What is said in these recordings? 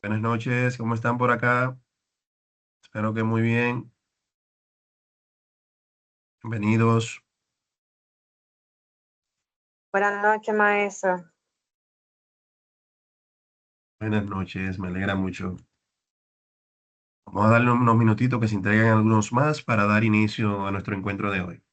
Buenas noches, ¿cómo están por acá? Espero que muy bien. Bienvenidos. Buenas noches, maestro. Buenas noches, me alegra mucho. Vamos a darle unos minutitos que se entreguen algunos más para dar inicio a nuestro encuentro de hoy.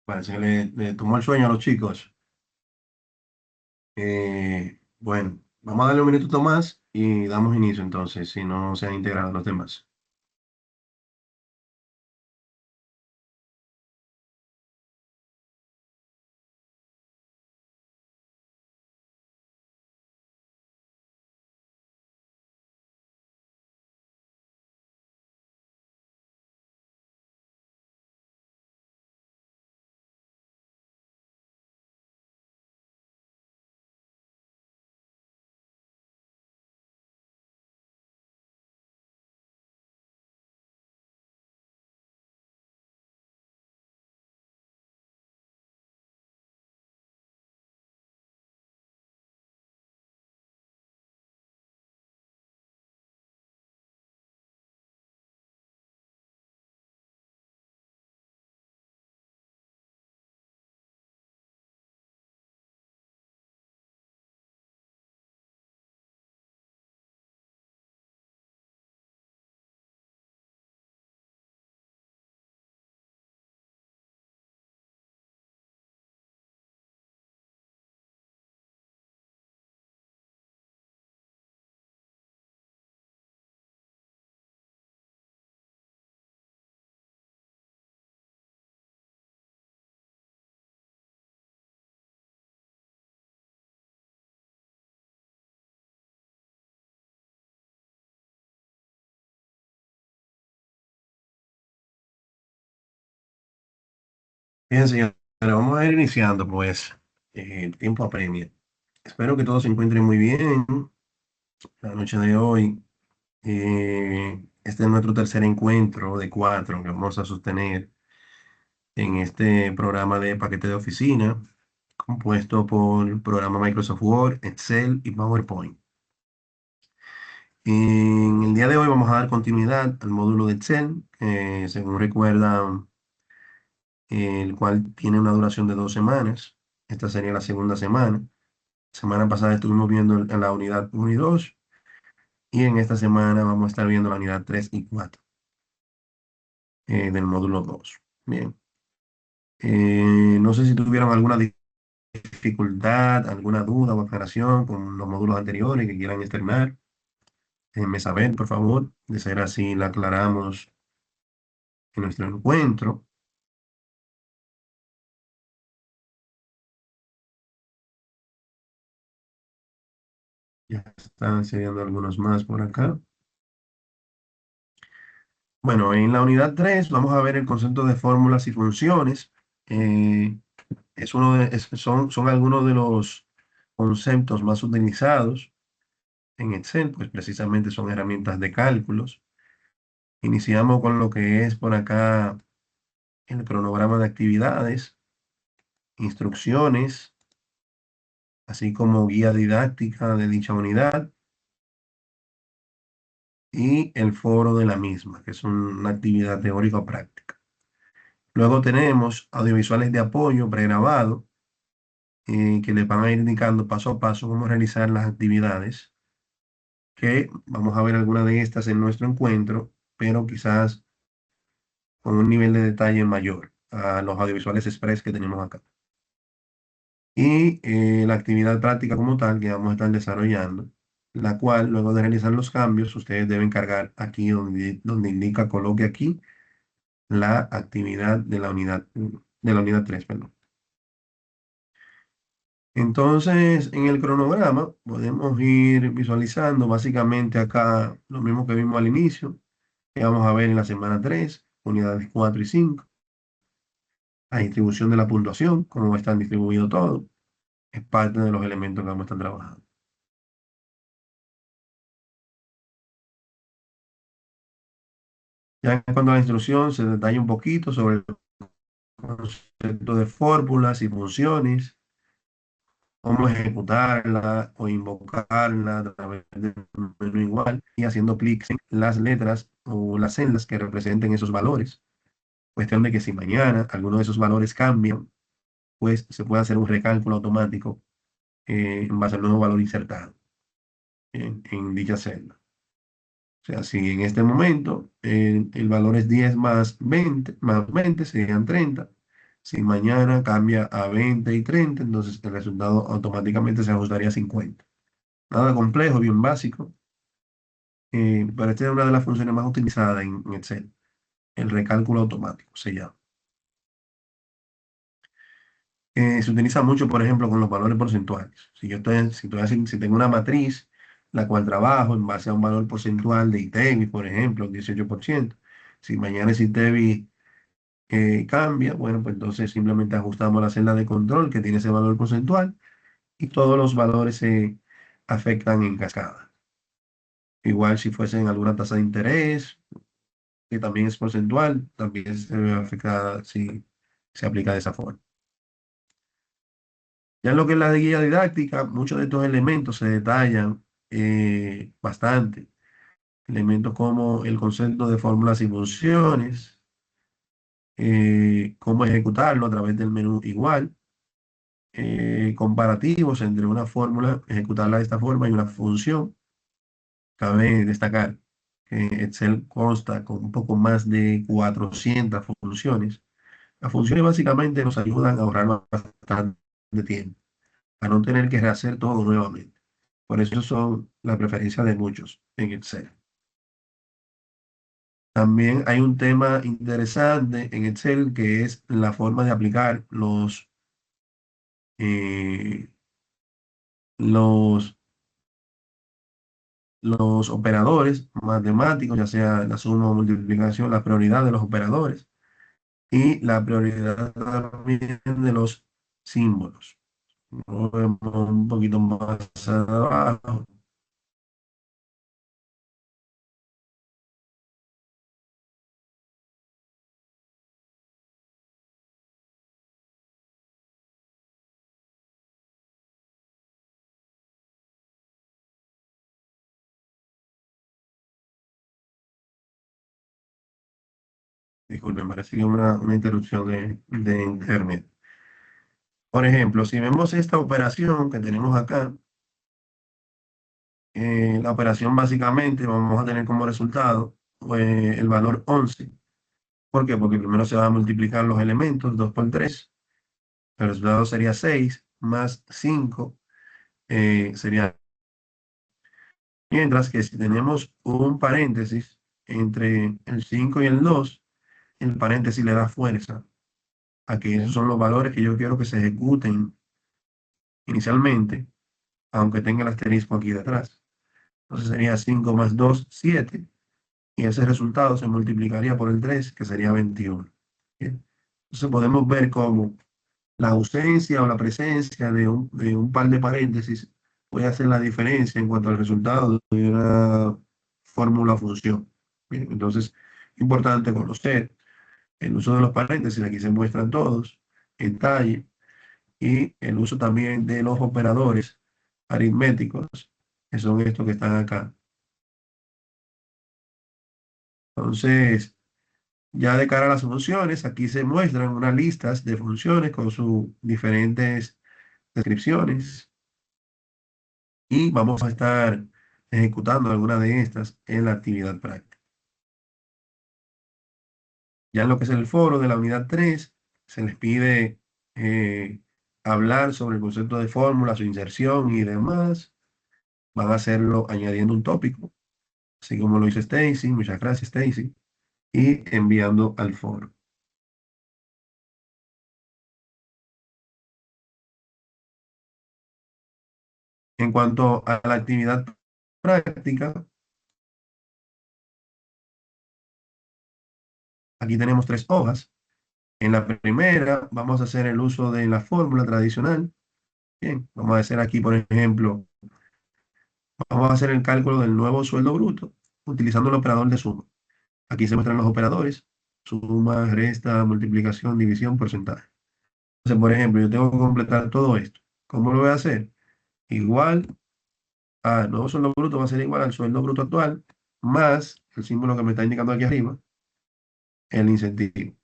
Parece que le tomó el sueño a los chicos. Bueno, vamos a darle un minutito más y damos inicio entonces, si no se han integrado los demás. Bien, señores, vamos a ir iniciando pues. El tiempo apremia. Espero que todos se encuentren muy bien la noche de hoy. Este es nuestro tercer encuentro de cuatro que vamos a sostener en este programa de paquete de oficina, compuesto por el programa Microsoft Word, Excel y PowerPoint. En el día de hoy vamos a dar continuidad al módulo de Excel, según recuerdan, el cual tiene una duración de 2 semanas. Esta sería la segunda semana. Semana pasada estuvimos viendo en la unidad 1 y 2 y en esta semana vamos a estar viendo la unidad 3 y 4 del módulo 2. Bien. No sé si tuvieron alguna dificultad, alguna duda o aclaración con los módulos anteriores que quieran externar. Déjenme saber, por favor. De ser así, la aclaramos en nuestro encuentro. Ya están accediendo algunos más por acá. Bueno, en la unidad 3 vamos a ver el concepto de fórmulas y funciones. Eh, son algunos de los conceptos más utilizados en Excel, pues precisamente son herramientas de cálculos. Iniciamos con lo que es por acá el cronograma de actividades, instrucciones, así como guía didáctica de dicha unidad y el foro de la misma, que es una actividad teórica o práctica. Luego tenemos audiovisuales de apoyo pregrabado, que les van a ir indicando paso a paso cómo realizar las actividades, que vamos a ver algunas de estas en nuestro encuentro, pero quizás con un nivel de detalle mayor a los audiovisuales express que tenemos acá. Y la actividad práctica como tal que vamos a estar desarrollando, la cual luego de realizar los cambios, ustedes deben cargar aquí donde indica coloque aquí la actividad de la unidad 1, de la unidad 3, perdón. Entonces, en el cronograma podemos ir visualizando básicamente acá lo mismo que vimos al inicio, que vamos a ver en la semana 3, unidades 4 y 5, la distribución de la puntuación, cómo están distribuidos todos, es parte de los elementos que vamos a estar trabajando. Ya en cuanto a la instrucción, se detalla un poquito sobre el concepto de fórmulas y funciones, cómo ejecutarla o invocarla a través de un menú igual y haciendo clics en las letras o las celdas que representen esos valores. Cuestión de que si mañana alguno de esos valores cambian, pues se puede hacer un recálculo automático en base al nuevo valor insertado en dicha celda. O sea, si en este momento el valor es 10 más 20 serían 30. Si mañana cambia a 20 y 30, entonces el resultado automáticamente se ajustaría a 50. Nada complejo, bien básico, pero esta es una de las funciones más utilizadas en Excel. El recálculo automático se llama. Se utiliza mucho, por ejemplo, con los valores porcentuales. Si tengo una matriz, la cual trabajo en base a un valor porcentual de ITEVI, por ejemplo, 18%. Si mañana ese ITEVI cambia, bueno, pues entonces simplemente ajustamos la celda de control que tiene ese valor porcentual y todos los valores se afectan en cascada. Igual si fuesen alguna tasa de interés, que también es porcentual, también se ve afectada si se aplica de esa forma. Ya en lo que es la guía didáctica, muchos de estos elementos se detallan bastante. Elementos como el concepto de fórmulas y funciones, cómo ejecutarlo a través del menú igual, comparativos entre una fórmula, ejecutarla de esta forma y una función. Cabe destacar que Excel consta con un poco más de 400 funciones. Las funciones básicamente nos ayudan a ahorrar bastante tiempo, a no tener que rehacer todo nuevamente. Por eso son la preferencia de muchos en Excel. También hay un tema interesante en Excel que es la forma de aplicar eh, los, los operadores matemáticos, ya sea la suma o multiplicación, la prioridad de los operadores y la prioridad también de los símbolos. Lo vemos un poquito más abajo. Disculpen, parece que una interrupción de internet. Por ejemplo, si vemos esta operación que tenemos acá, la operación básicamente vamos a tener como resultado el valor 11. ¿Por qué? Porque primero se van a multiplicar los elementos, 2 por 3. El resultado sería 6 más 5 sería. Mientras que si tenemos un paréntesis entre el 5 y el 2, el paréntesis le da fuerza a que esos son los valores que yo quiero que se ejecuten inicialmente, aunque tenga el asterisco aquí detrás. Entonces sería 5 más 2, 7. Y ese resultado se multiplicaría por el 3, que sería 21. Bien. Entonces podemos ver cómo la ausencia o la presencia de un par de paréntesis puede hacer la diferencia en cuanto al resultado de una fórmula o función. Bien, entonces, importante conocer el uso de los paréntesis, aquí se muestran todos en detalle, y el uso también de los operadores aritméticos, que son estos que están acá. Entonces, ya de cara a las funciones, aquí se muestran unas listas de funciones con sus diferentes descripciones y vamos a estar ejecutando alguna de estas en la actividad práctica. Ya en lo que es el foro de la unidad 3 se les pide hablar sobre el concepto de fórmula, su inserción y demás. Van a hacerlo añadiendo un tópico, así como lo hizo Stacy. Muchas gracias, Stacy. Y enviando al foro. En cuanto a la actividad práctica, aquí tenemos 3 hojas. En la primera vamos a hacer el uso de la fórmula tradicional. Bien, vamos a hacer aquí, por ejemplo, vamos a hacer el cálculo del nuevo sueldo bruto utilizando el operador de suma. Aquí se muestran los operadores: suma, resta, multiplicación, división, porcentaje. Entonces, por ejemplo, yo tengo que completar todo esto. ¿Cómo lo voy a hacer? Igual al nuevo sueldo bruto va a ser igual al sueldo bruto actual más el símbolo que me está indicando aquí arriba, el incentivo.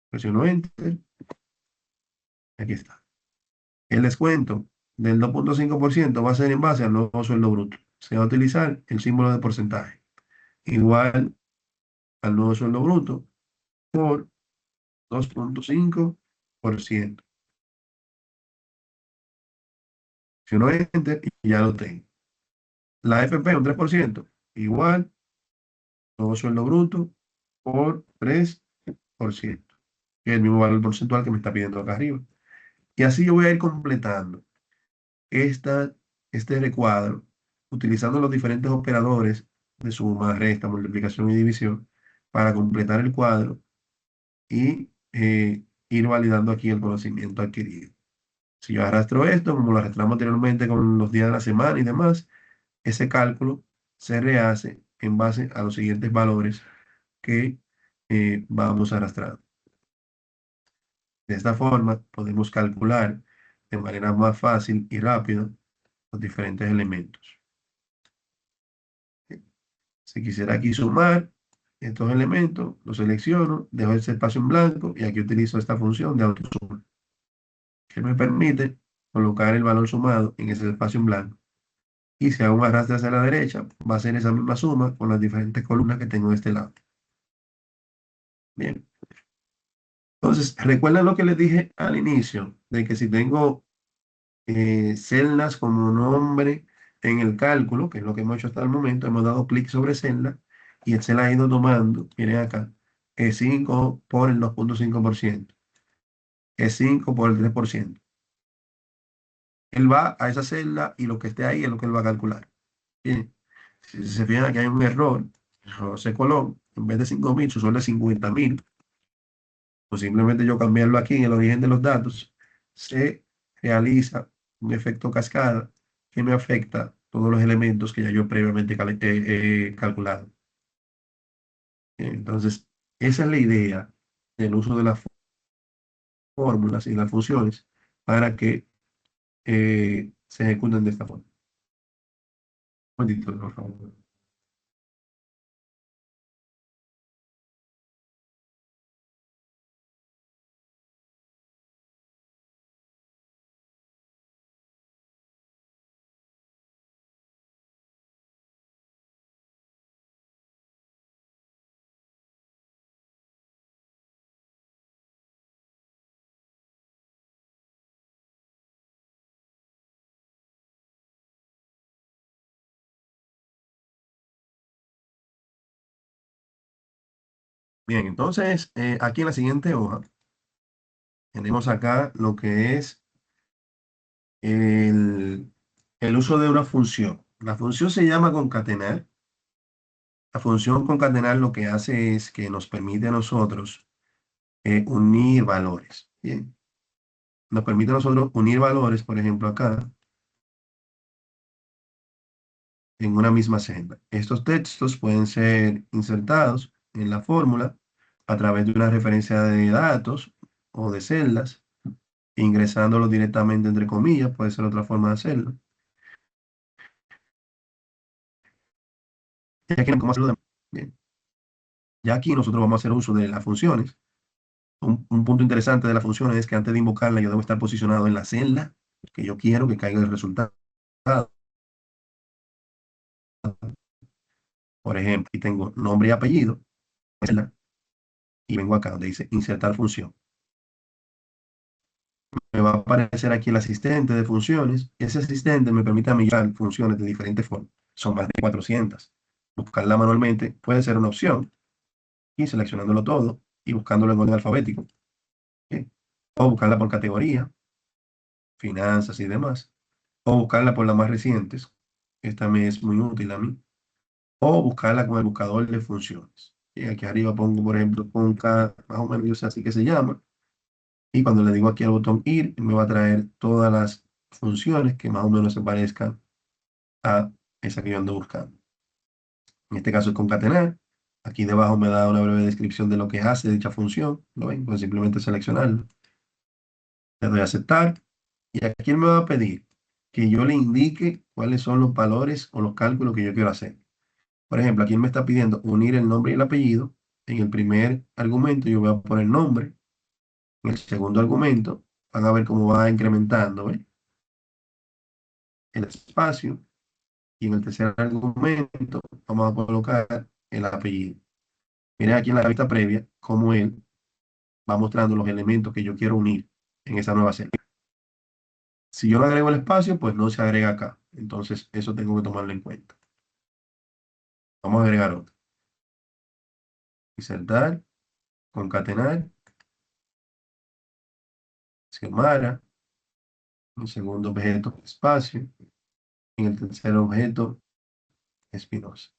Presiono Enter. Aquí está. El descuento del 2,5% va a ser en base al nuevo sueldo bruto. Se va a utilizar el símbolo de porcentaje, igual al nuevo sueldo bruto por 2,5%. Si uno enter, y ya lo tengo. La FP, un 3%, igual nuevo sueldo bruto por 3%. Que es el mismo valor porcentual que me está pidiendo acá arriba. Y así yo voy a ir completando esta, este recuadro utilizando los diferentes operadores de suma, resta, multiplicación y división para completar el cuadro y ir validando aquí el conocimiento adquirido. Si yo arrastro esto, como lo arrastramos anteriormente con los días de la semana y demás, ese cálculo se rehace en base a los siguientes valores que vamos arrastrando. De esta forma, podemos calcular de manera más fácil y rápida los diferentes elementos. Si quisiera aquí sumar estos elementos, los selecciono, dejo ese espacio en blanco y aquí utilizo esta función de autosuma, que me permite colocar el valor sumado en ese espacio en blanco. Y si hago un arrastre hacia la derecha, va a ser esa misma suma con las diferentes columnas que tengo de este lado. Bien. Entonces, recuerden lo que les dije al inicio, de que si tengo celdas como nombre en el cálculo, que es lo que hemos hecho hasta el momento, hemos dado clic sobre celda y Excel ha ido tomando, miren acá, es 5 por el 2,5%, es 5 por el 3%. Él va a esa celda y lo que esté ahí es lo que él va a calcular. Bien, si se fijan aquí hay un error, José Colón, en vez de 5.000, su sueldo es 50.000, o simplemente yo cambiarlo aquí en el origen de los datos, se realiza un efecto cascada que me afecta todos los elementos que ya yo previamente he calculado. Entonces, esa es la idea del uso de las fórmulas y las funciones para que se ejecuten de esta forma. Un momentito, por favor. Bien, entonces aquí en la siguiente hoja tenemos acá lo que es el, el uso de una función. La función se llama concatenar. La función concatenar lo que hace es que nos permite a nosotros unir valores. Bien, nos permite a nosotros unir valores, por ejemplo, acá en una misma celda. Estos textos pueden ser insertados en la fórmula a través de una referencia de datos o de celdas, ingresándolos directamente entre comillas, puede ser otra forma de hacerlo. Y aquí, ¿cómo hacerlo? Bien. Ya aquí nosotros vamos a hacer uso de las funciones. Un punto interesante de las funciones es que antes de invocarla yo debo estar posicionado en la celda que yo quiero que caiga el resultado. Por ejemplo, aquí tengo nombre y apellido, celda, y vengo acá donde dice insertar función. Me va a aparecer aquí el asistente de funciones. Ese asistente me permite a mí usar funciones de diferentes formas. Son más de 400. Buscarla manualmente puede ser una opción y seleccionándolo todo y buscándolo en orden alfabético. ¿Ok? O buscarla por categoría, finanzas y demás. O buscarla por las más recientes. Esta me es muy útil a mí. O buscarla con el buscador de funciones. Y aquí arriba pongo, por ejemplo, Conca, más o menos yo sé así que se llama. Y cuando le digo aquí al botón ir, me va a traer todas las funciones que más o menos se parezcan a esa que yo ando buscando. En este caso es concatenar. Aquí debajo me da una breve descripción de lo que hace dicha función. ¿Lo ven? Pues simplemente seleccionarlo. Le doy a aceptar. Y aquí él me va a pedir que yo le indique cuáles son los valores o los cálculos que yo quiero hacer. Por ejemplo, aquí él me está pidiendo unir el nombre y el apellido. En el primer argumento yo voy a poner nombre. En el segundo argumento van a ver cómo va incrementando, ¿ves? El espacio. Y en el tercer argumento vamos a colocar el apellido. Miren aquí en la vista previa cómo él va mostrando los elementos que yo quiero unir en esa nueva celda. Si yo le agrego el espacio, pues no se agrega acá. Entonces, eso tengo que tomarlo en cuenta. Vamos a agregar otro. Insertar, concatenar, Xiomara. En el segundo objeto, espacio. En el tercer objeto, Espinosa.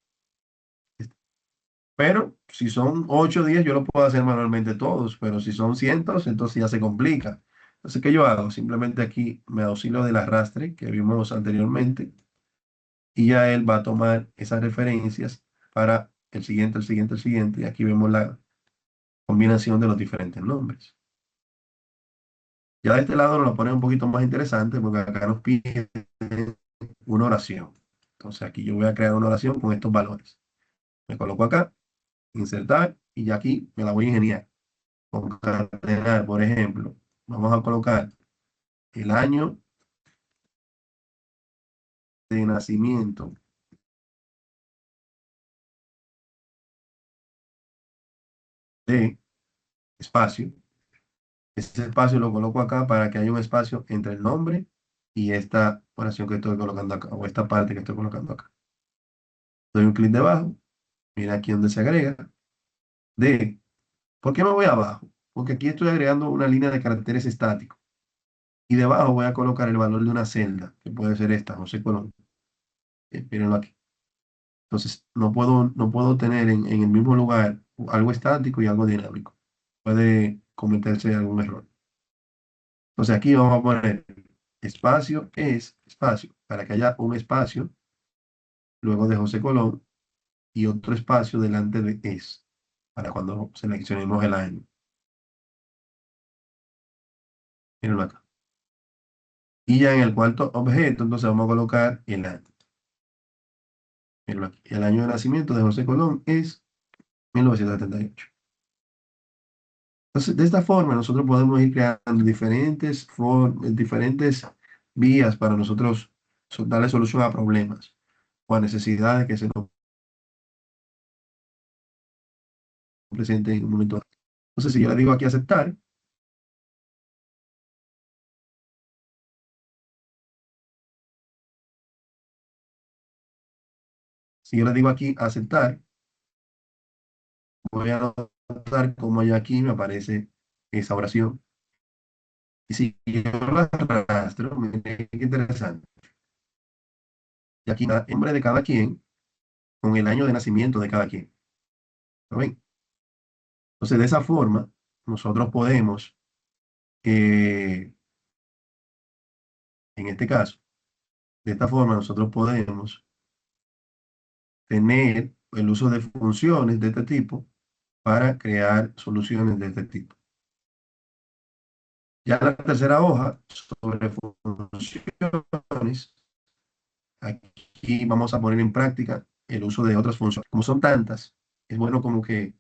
Pero si son 8 días, yo lo puedo hacer manualmente todos. Pero si son cientos, entonces ya se complica. Entonces, ¿qué yo hago? Simplemente aquí me auxilio del arrastre que vimos anteriormente y ya él va a tomar esas referencias para el siguiente, el siguiente, el siguiente. Y aquí vemos la combinación de los diferentes nombres. Ya de este lado nos lo pone un poquito más interesante porque acá nos pide una oración. Entonces aquí yo voy a crear una oración con estos valores. Me coloco acá, insertar y ya aquí me la voy a ingeniar. Concatenar, por ejemplo, vamos a colocar el año de nacimiento de espacio. Ese espacio lo coloco acá para que haya un espacio entre el nombre y esta oración que estoy colocando acá, o esta parte que estoy colocando acá. Doy un clic debajo, mira aquí donde se agrega. D. ¿Por qué me voy abajo? Porque aquí estoy agregando una línea de caracteres estáticos. Y debajo voy a colocar el valor de una celda, que puede ser esta, José Colón. Mírenlo aquí. Entonces, no puedo tener en el mismo lugar algo estático y algo dinámico. Puede cometerse algún error. Entonces, aquí vamos a poner espacio es espacio, para que haya un espacio luego de José Colón y otro espacio delante de es, para cuando seleccionemos el año. Mírenlo acá. Y ya en el cuarto objeto, entonces vamos a colocar el año. Mírenlo aquí. El año de nacimiento de José Colón es 1978. Entonces, de esta forma, nosotros podemos ir creando diferentes vías para nosotros darle solución a problemas o a necesidades que se nos presenten en un momento dado. Entonces, si yo le digo aquí aceptar, si yo le digo aquí aceptar, voy a notar cómo ya aquí me aparece esa oración. Y si yo la arrastro, miren qué interesante. Y aquí está el nombre de cada quien con el año de nacimiento de cada quien. ¿Lo ven? Entonces, de esa forma, nosotros podemos, eh, en este caso, de esta forma, nosotros podemos tener el uso de funciones de este tipo para crear soluciones de este tipo. Ya la tercera hoja, sobre funciones, aquí vamos a poner en práctica el uso de otras funciones. Como son tantas, es bueno como que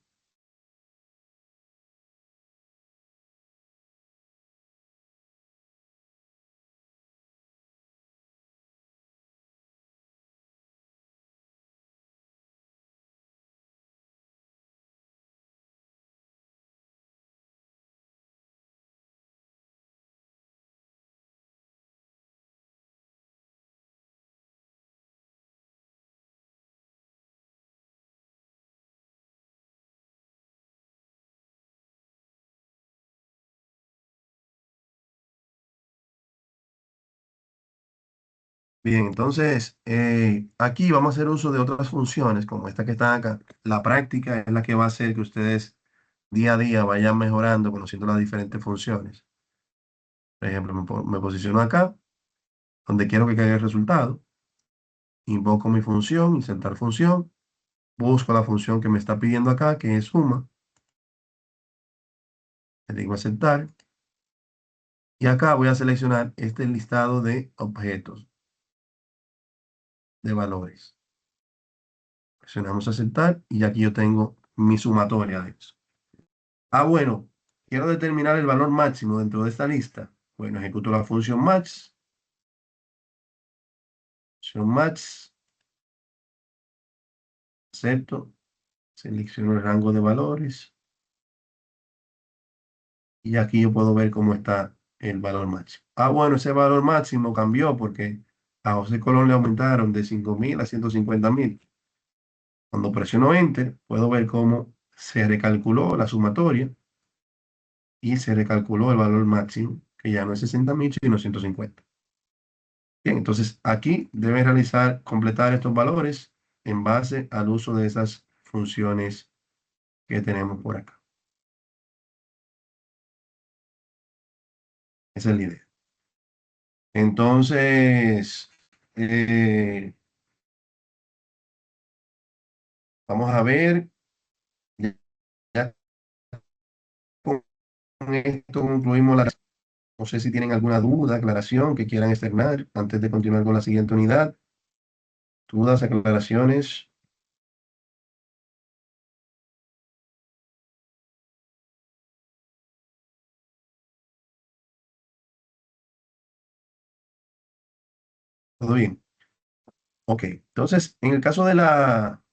bien, entonces aquí vamos a hacer uso de otras funciones como esta que está acá. La práctica es la que va a hacer que ustedes día a día vayan mejorando, conociendo las diferentes funciones. Por ejemplo, me posiciono acá, donde quiero que caiga el resultado. Invoco mi función, insertar función. Busco la función que me está pidiendo acá, que es suma. Le digo aceptar. Y acá voy a seleccionar este listado de objetos, de valores. Presionamos aceptar y aquí yo tengo mi sumatoria de eso. Ah, bueno, quiero determinar el valor máximo dentro de esta lista. Bueno, ejecuto la función max. Función max. Acepto. Selecciono el rango de valores. Y aquí yo puedo ver cómo está el valor máximo. Ah, bueno, ese valor máximo cambió porque a José Colón le aumentaron de 5.000 a 150.000. Cuando presiono Enter, puedo ver cómo se recalculó la sumatoria y se recalculó el valor máximo, que ya no es 60.000, sino 150. Bien, entonces aquí debe realizar, completar estos valores en base al uso de esas funciones que tenemos por acá. Esa es la idea. Entonces, eh, vamos a ver, ya ya con esto concluimos la... No sé si tienen alguna duda, aclaración que quieran externar antes de continuar con la siguiente unidad. Dudas, aclaraciones. Todo bien. Ok, entonces, en el caso de la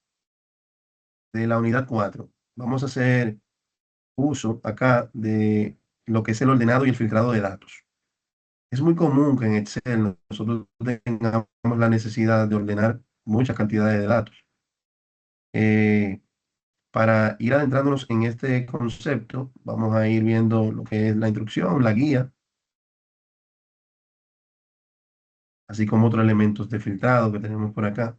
unidad 4 vamos a hacer uso acá de lo que es el ordenado y el filtrado de datos. Es muy común que en Excel nosotros tengamos la necesidad de ordenar muchas cantidades de datos. Eh, para ir adentrándonos en este concepto, vamos a ir viendo lo que es la instrucción, la guía, así como otros elementos de filtrado que tenemos por acá.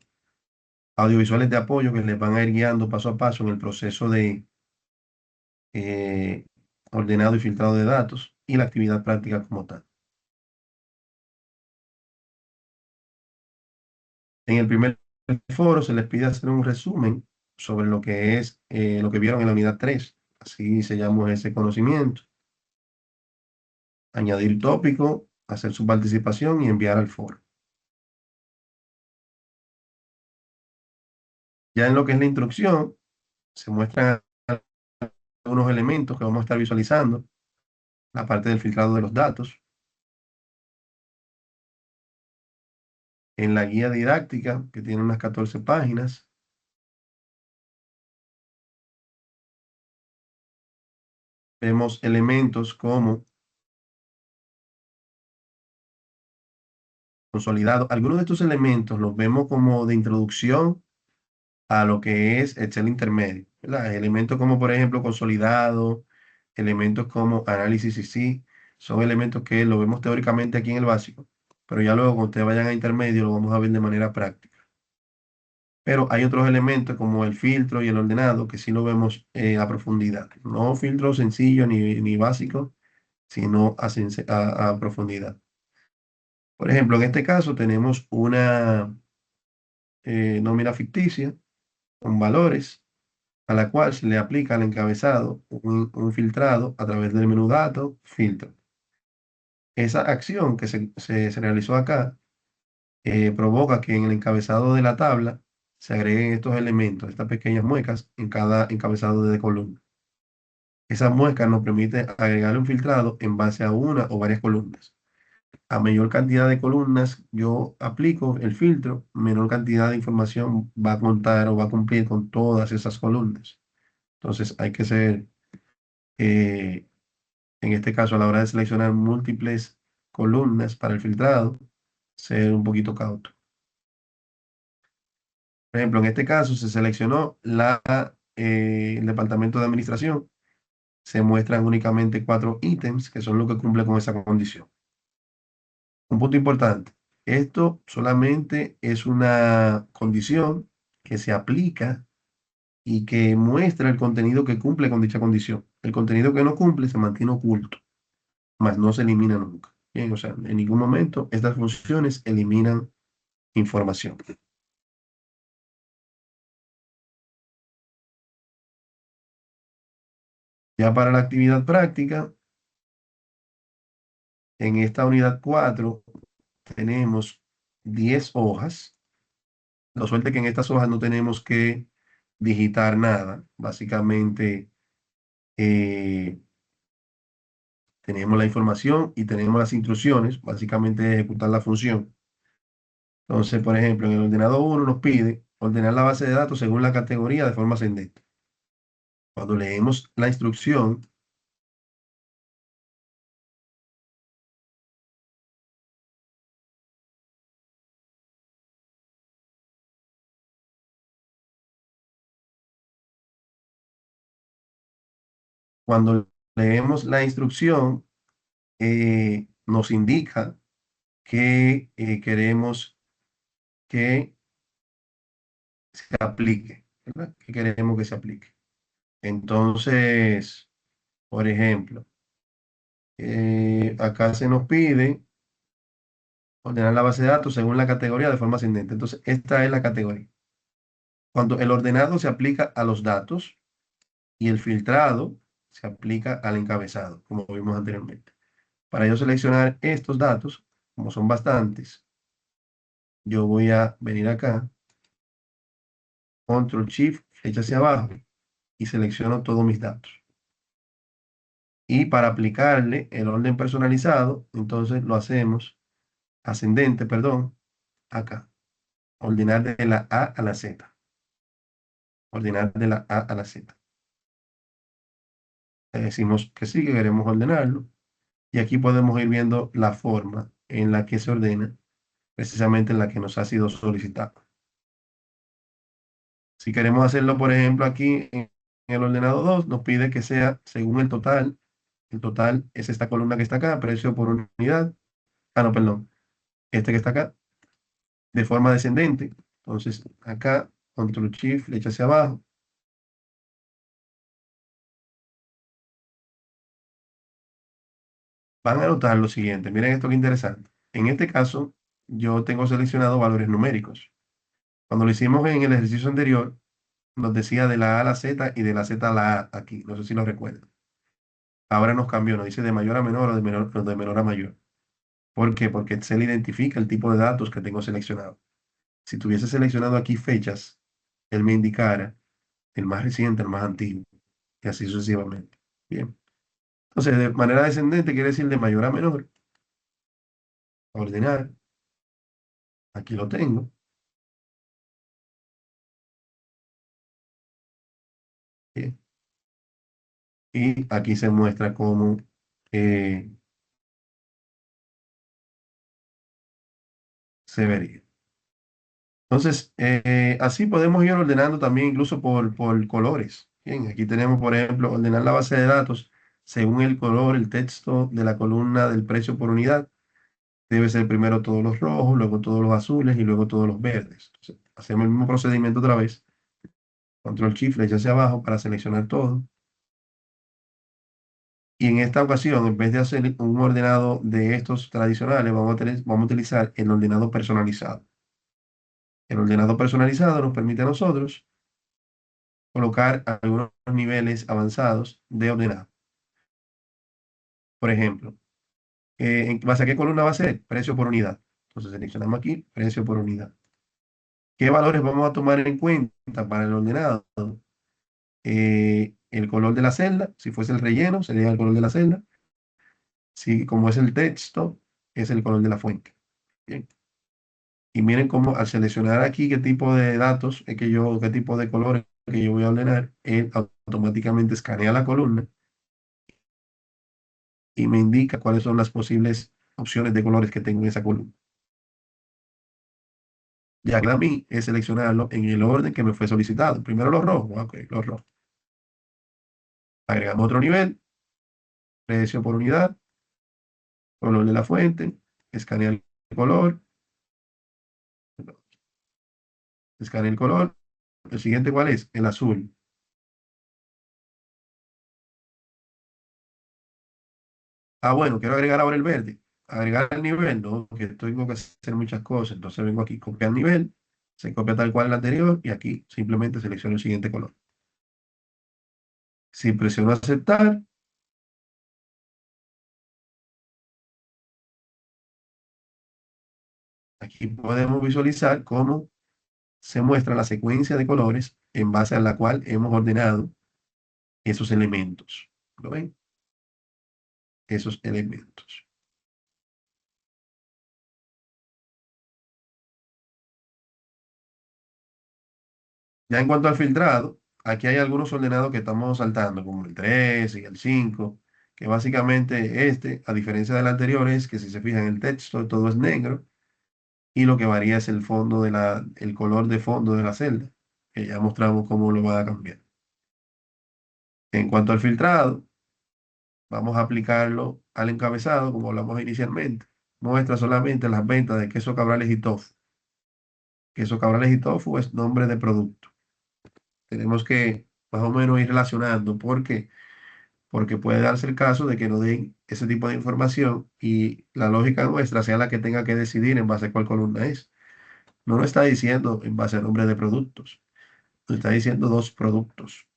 Audiovisuales de apoyo que les van a ir guiando paso a paso en el proceso de eh, ordenado y filtrado de datos y la actividad práctica como tal. En el primer foro se les pide hacer un resumen sobre lo que es lo que vieron en la unidad 3. Así sellamos ese conocimiento. Añadir tópico, hacer su participación y enviar al foro. Ya en lo que es la instrucción, se muestran algunos elementos que vamos a estar visualizando. La parte del filtrado de los datos. En la guía didáctica, que tiene unas 14 páginas, vemos elementos como consolidado. Algunos de estos elementos los vemos como de introducción a lo que es Excel intermedio. ¿verdad? Elementos como, por ejemplo, consolidado, elementos como análisis y sí, son elementos que lo vemos teóricamente aquí en el básico, pero ya luego cuando ustedes vayan a intermedio lo vamos a ver de manera práctica. Pero hay otros elementos como el filtro y el ordenado que sí lo vemos a profundidad. No filtro sencillo ni básico, sino a profundidad. Por ejemplo, en este caso tenemos una nómina ficticia con valores a la cual se le aplica al encabezado un filtrado a través del menú Datos, Filtro. Esa acción que se realizó acá provoca que en el encabezado de la tabla se agreguen estos elementos, estas pequeñas muecas en cada encabezado de columna. Esas muecas nos permiten agregar un filtrado en base a una o varias columnas. A mayor cantidad de columnas yo aplico el filtro, menor cantidad de información va a contar o va a cumplir con todas esas columnas. Entonces hay que ser, eh, en este caso a la hora de seleccionar múltiples columnas para el filtrado, ser un poquito cauto. Por ejemplo, en este caso se seleccionó el departamento de administración. Se muestran únicamente 4 ítems que son los que cumplen con esa condición. Un punto importante. Esto solamente es una condición que se aplica y que muestra el contenido que cumple con dicha condición. El contenido que no cumple se mantiene oculto, mas no se elimina nunca. Bien, o sea, en ningún momento estas funciones eliminan información. Ya para la actividad práctica, en esta unidad 4 tenemos 10 hojas. La suerte que en estas hojas no tenemos que digitar nada. Básicamente, eh, tenemos la información y tenemos las instrucciones, básicamente ejecutar la función. Entonces, por ejemplo, en el ordenado 1 nos pide ordenar la base de datos según la categoría de forma ascendente. Cuando leemos la instrucción, cuando leemos la instrucción, nos indica que queremos que se aplique, ¿verdad? Que queremos que se aplique. Entonces, por ejemplo, acá se nos pide ordenar la base de datos según la categoría de forma ascendente. Entonces, esta es la categoría. Cuando el ordenado se aplica a los datos y el filtrado se aplica al encabezado, como vimos anteriormente. Para yo seleccionar estos datos, como son bastantes, yo voy a venir acá, Control Shift, flecha hacia abajo y selecciono todos mis datos. Y para aplicarle el orden personalizado, entonces lo hacemos ascendente, perdón, acá. Ordenar de la A a la Z. Ordenar de la A a la Z. Le decimos que sí, que queremos ordenarlo. Y aquí podemos ir viendo la forma en la que se ordena, precisamente en la que nos ha sido solicitado. Si queremos hacerlo, por ejemplo, aquí en el ordenado 2 nos pide que sea según el total. El total es esta columna que está acá, precio por unidad. Ah, no, perdón. Este que está acá, de forma descendente. Entonces, acá, Control Shift, flecha hacia abajo. Van a notar lo siguiente. Miren esto que interesante. En este caso, yo tengo seleccionado valores numéricos. Cuando lo hicimos en el ejercicio anterior, nos decía de la A a la Z y de la Z a la A aquí. No sé si lo recuerdan. Ahora nos cambió, nos dice de mayor a menor o de menor a mayor. ¿Por qué? Porque Excel identifica el tipo de datos que tengo seleccionado. Si tuviese seleccionado aquí fechas, él me indicara el más reciente, el más antiguo, y así sucesivamente. Bien. Entonces, de manera descendente quiere decir de mayor a menor. Ordenar. Aquí lo tengo. Bien. Y aquí se muestra cómo eh, se vería. Entonces, así podemos ir ordenando también incluso por colores. Bien, aquí tenemos, por ejemplo, ordenar la base de datos según el color, el texto de la columna del precio por unidad. Debe ser primero todos los rojos, luego todos los azules y luego todos los verdes. Entonces, hacemos el mismo procedimiento otra vez. Control Shift, flecha hacia abajo para seleccionar todo. Y en esta ocasión, en vez de hacer un ordenado de estos tradicionales, vamos a utilizar el ordenado personalizado. El ordenado personalizado nos permite a nosotros colocar algunos niveles avanzados de ordenado. Por ejemplo, ¿en base a qué columna va a ser? Precio por unidad. Entonces seleccionamos aquí, precio por unidad. ¿Qué valores vamos a tomar en cuenta para el ordenado? El color de la celda, si fuese el relleno, sería el color de la celda. Si como es el texto, es el color de la fuente. Bien. Y miren cómo al seleccionar aquí qué tipo de datos es que yo, qué tipo de colores que yo voy a ordenar, él automáticamente escanea la columna y me indica cuáles son las posibles opciones de colores que tengo en esa columna. Ya que a mí es seleccionarlo en el orden que me fue solicitado. Primero los rojos, ok, los rojos. Agregamos otro nivel, precio por unidad, color de la fuente, escanea el color, escanea el color. El siguiente, ¿cuál es? El azul. Ah, bueno, quiero agregar ahora el verde. Agregar el nivel, no, porque tengo que hacer muchas cosas. Entonces vengo aquí, copiar nivel, se copia tal cual el anterior y aquí simplemente selecciono el siguiente color. Si presiono aceptar, aquí podemos visualizar cómo se muestra la secuencia de colores en base a la cual hemos ordenado esos elementos. ¿Lo ven? Esos elementos. Ya en cuanto al filtrado, aquí hay algunos ordenados que estamos saltando, como el 3 y el 5, que básicamente este, a diferencia del anterior, es que si se fijan el texto, todo es negro y lo que varía es el fondo el color de fondo de la celda, que ya mostramos cómo lo va a cambiar. En cuanto al filtrado, vamos a aplicarlo al encabezado, como hablamos inicialmente. Muestra solamente las ventas de queso Cabrales y tofu. Queso Cabrales y tofu es nombre de producto. Tenemos que más o menos ir relacionando. ¿Por qué? Porque puede darse el caso de que no den ese tipo de información y la lógica nuestra sea la que tenga que decidir en base a cuál columna es. No lo está diciendo en base al nombre de productos, nos está diciendo dos productos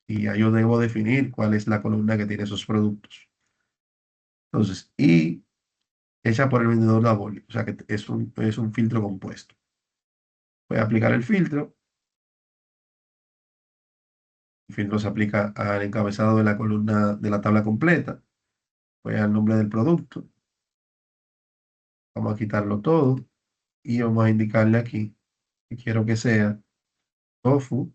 y ya yo debo definir cuál es la columna que tiene esos productos. Entonces, y hecha por el vendedor de Avoli, o sea que es un filtro compuesto. Voy a aplicar el filtro. El filtro se aplica al encabezado de la columna de la tabla completa. Voy al nombre del producto. Vamos a quitarlo todo y vamos a indicarle aquí que quiero que sea tofu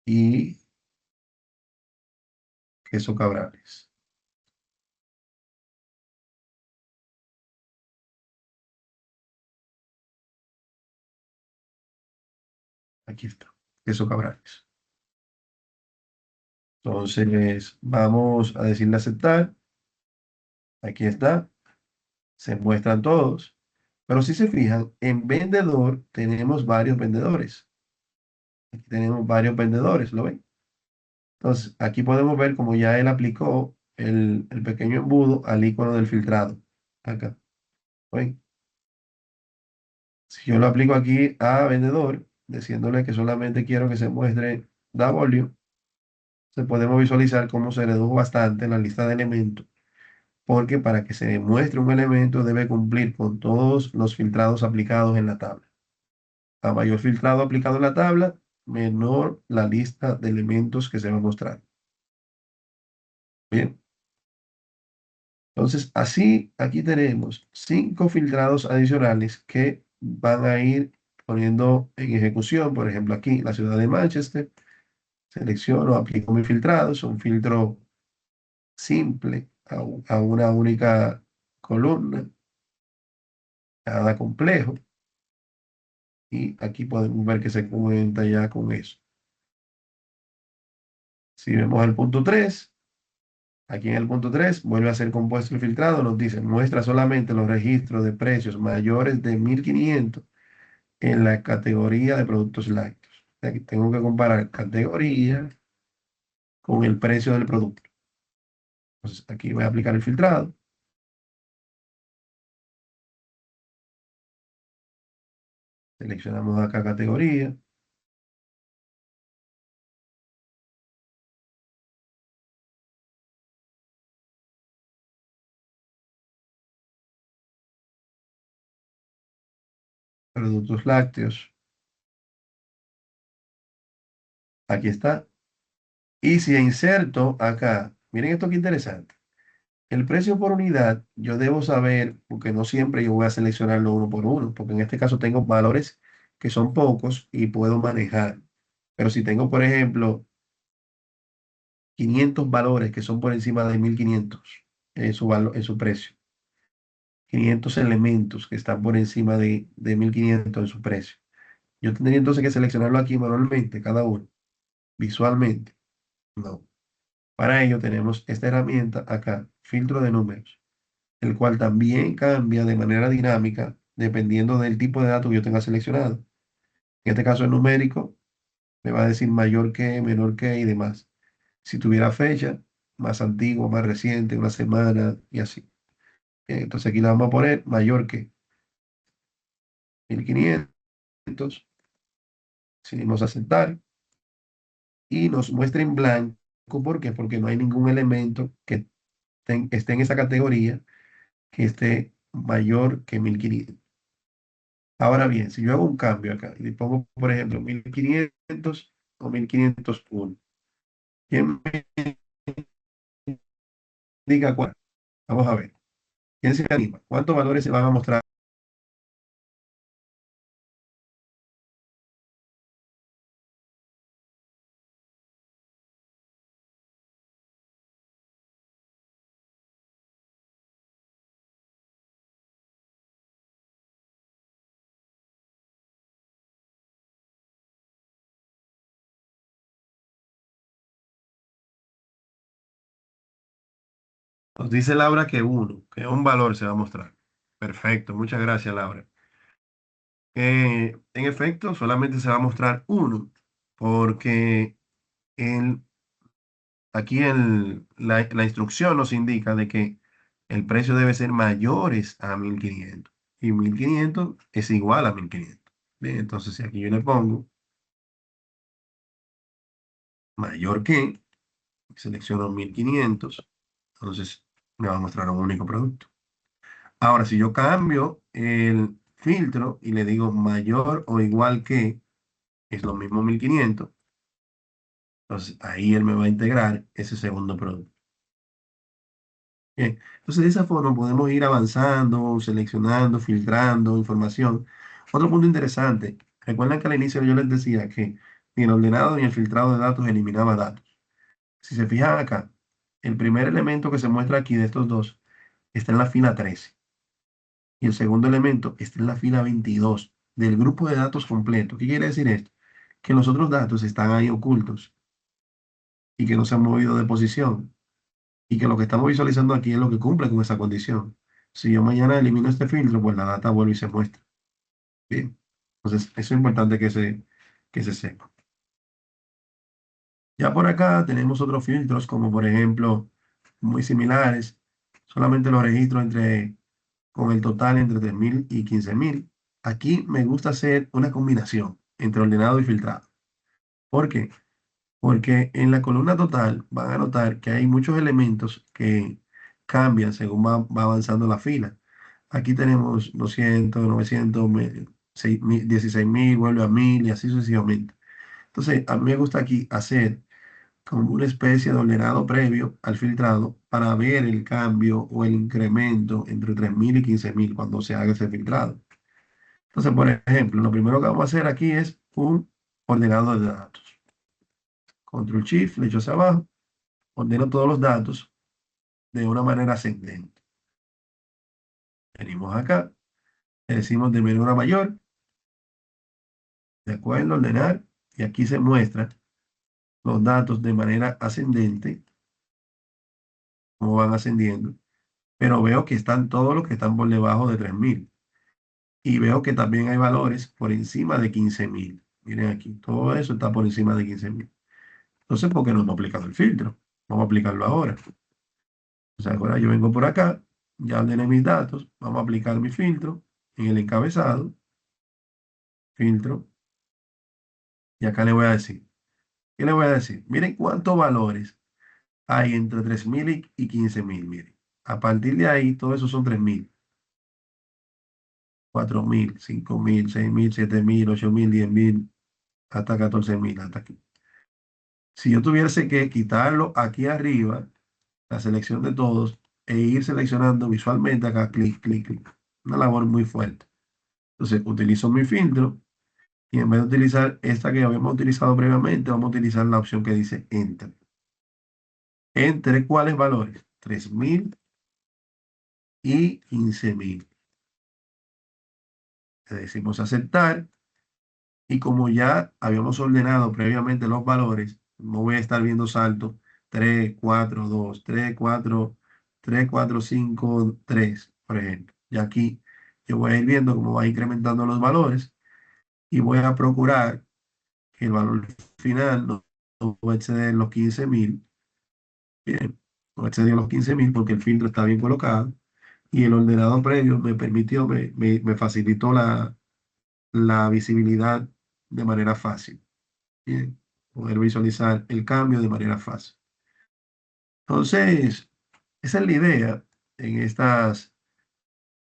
y queso cabrales. Aquí está, queso cabrales. Entonces, vamos a decirle aceptar. Aquí está, se muestran todos. Pero si se fijan, en vendedor tenemos varios vendedores. Aquí tenemos varios vendedores, ¿lo ven? Entonces, aquí podemos ver cómo ya él aplicó el pequeño embudo al icono del filtrado. Acá, ¿ven? Si yo lo aplico aquí a vendedor, diciéndole que solamente quiero que se muestre W, se podemos visualizar cómo se redujo bastante la lista de elementos, porque para que se muestre un elemento debe cumplir con todos los filtrados aplicados en la tabla. A mayor filtrado aplicado en la tabla, menor la lista de elementos que se va a mostrar. Bien, entonces así aquí tenemos 5 filtrados adicionales que van a ir poniendo en ejecución. Por ejemplo, aquí la ciudad de Manchester. Selecciono, aplico mi filtrado. Es un filtro simple a una única columna, nada complejo. Y aquí podemos ver que se cuenta ya con eso. Si vemos el punto 3, aquí en el punto 3 vuelve a ser compuesto y filtrado, nos dice, muestra solamente los registros de precios mayores de 1.500 en la categoría de productos lácteos. Aquí tengo que comparar categoría con el precio del producto. Entonces, aquí voy a aplicar el filtrado. Seleccionamos acá categoría. Productos lácteos. Aquí está. Y si inserto acá, miren esto que interesante. El precio por unidad, yo debo saber, porque no siempre yo voy a seleccionarlo uno por uno, porque en este caso tengo valores que son pocos y puedo manejar. Pero si tengo, por ejemplo, 500 valores que son por encima de 1.500 en su precio, 500 elementos que están por encima de 1.500 en su precio, yo tendría entonces que seleccionarlo aquí manualmente, cada uno, visualmente. No. Para ello tenemos esta herramienta acá, filtro de números, el cual también cambia de manera dinámica dependiendo del tipo de datos que yo tenga seleccionado. En este caso el numérico me va a decir mayor que, menor que y demás. Si tuviera fecha, más antiguo, más reciente, una semana y así. Entonces aquí le vamos a poner mayor que 1.500. Seguimos a aceptar y nos muestra en blanco. ¿Por qué? Porque no hay ningún elemento que esté en esa categoría que esté mayor que 1.500. Ahora bien, si yo hago un cambio acá y le pongo, por ejemplo, 1.500 o 1.501, ¿quién me diga cuál? Vamos a ver. ¿Quién se anima? ¿Cuántos valores se van a mostrar? Nos dice Laura que uno, que un valor se va a mostrar. Perfecto, muchas gracias, Laura. En efecto, solamente se va a mostrar uno, porque el, aquí la instrucción nos indica de que el precio debe ser mayores a 1.500 y 1.500 es igual a 1.500. Bien, entonces si aquí yo le pongo mayor que, selecciono 1.500, entonces me va a mostrar un único producto. Ahora, si yo cambio el filtro y le digo mayor o igual que, es lo mismo 1.500, entonces ahí él me va a integrar ese segundo producto. Bien, entonces de esa forma podemos ir avanzando, seleccionando, filtrando información. Otro punto interesante, recuerdan que al inicio yo les decía que ni el ordenado ni el filtrado de datos eliminaba datos. Si se fijan acá, el primer elemento que se muestra aquí de estos dos está en la fila 13 y el segundo elemento está en la fila 22 del grupo de datos completo. ¿Qué quiere decir esto? Que los otros datos están ahí ocultos y que no se han movido de posición y que lo que estamos visualizando aquí es lo que cumple con esa condición. Si yo mañana elimino este filtro, pues la data vuelve y se muestra. Bien. Entonces, eso es importante que se sepa. Ya por acá tenemos otros filtros, como por ejemplo, muy similares, solamente los registro con el total entre 3.000 y 15.000. Aquí me gusta hacer una combinación entre ordenado y filtrado. ¿Por qué? Porque en la columna total van a notar que hay muchos elementos que cambian según va avanzando la fila. Aquí tenemos 200, 900, 16.000, vuelve a 1.000 y así sucesivamente. Entonces, a mí me gusta aquí hacer como una especie de ordenado previo al filtrado para ver el cambio o el incremento entre 3.000 y 15.000 cuando se haga ese filtrado. Entonces, por ejemplo, lo primero que vamos a hacer aquí es un ordenado de datos. Control Shift, flecha hacia abajo, ordeno todos los datos de una manera ascendente. Venimos acá, le decimos de menor a mayor, de acuerdo, ordenar, y aquí se muestra los datos de manera ascendente, como van ascendiendo, pero veo que están todos los que están por debajo de 3.000. Y veo que también hay valores por encima de 15.000. Miren aquí, todo eso está por encima de 15.000. Entonces, ¿por qué no hemos aplicado el filtro? Vamos a aplicarlo ahora. O sea, ahora yo vengo por acá, ya ordené mis datos, vamos a aplicar mi filtro en el encabezado, filtro, y acá le voy a decir, ¿qué le voy a decir? Miren cuántos valores hay entre 3.000 y 15.000, miren. A partir de ahí, todo eso son 3.000, 4.000, 5.000, 6.000, 7.000, 8.000, 10.000, hasta 14.000, hasta aquí. Si yo tuviese que quitarlo aquí arriba, la selección de todos, e ir seleccionando visualmente acá, clic, clic, clic. Una labor muy fuerte. Entonces, utilizo mi filtro y en vez de utilizar esta que habíamos utilizado previamente, vamos a utilizar la opción que dice Enter. ¿Entre cuáles valores? 3.000 y 15.000. Le decimos aceptar y como ya habíamos ordenado previamente los valores, no voy a estar viendo saltos 3 4 2 3 4 3 4 5 3 por ejemplo. Y aquí yo voy a ir viendo cómo va incrementando los valores y voy a procurar que el valor final no va a exceder los 15.000. Bien, no excedió los 15.000 porque el filtro está bien colocado y el ordenador previo me permitió, me facilitó la visibilidad de manera fácil. Bien, poder visualizar el cambio de manera fácil. Entonces, esa es la idea en estas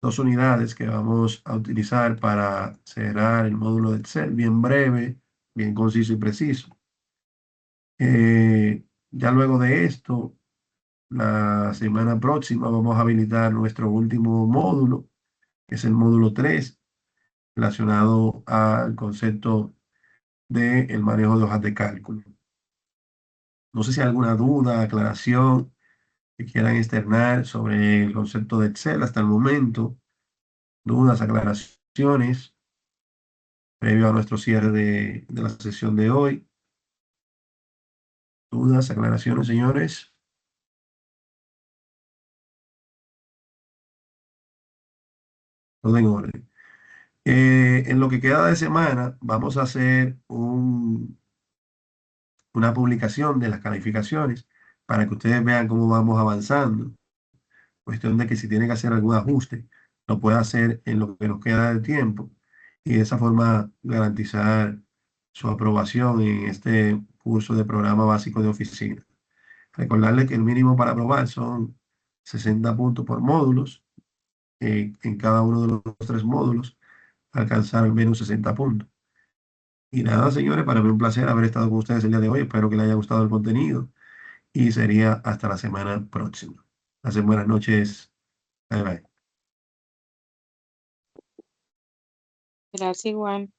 dos unidades que vamos a utilizar para cerrar el módulo de Excel, bien breve, bien conciso y preciso. Ya luego de esto, la semana próxima vamos a habilitar nuestro último módulo, que es el módulo 3 relacionado al concepto del manejo de hojas de cálculo. No sé si hay alguna duda, aclaración que quieran externar sobre el concepto de Excel hasta el momento, dudas, aclaraciones, previo a nuestro cierre de la sesión de hoy. Dudas, aclaraciones, señores. Todo en orden. En lo que queda de semana, vamos a hacer una publicación de las calificaciones para que ustedes vean cómo vamos avanzando. Cuestión de que si tiene que hacer algún ajuste, lo pueda hacer en lo que nos queda de tiempo y de esa forma garantizar su aprobación en este curso de programa básico de oficina. Recordarles que el mínimo para aprobar son 60 puntos por módulos. En cada uno de los tres módulos, alcanzar al menos 60 puntos. Y nada, señores, para mí un placer haber estado con ustedes el día de hoy. Espero que les haya gustado el contenido y sería hasta la semana próxima. Pasen buenas noches. Bye bye. Gracias igual.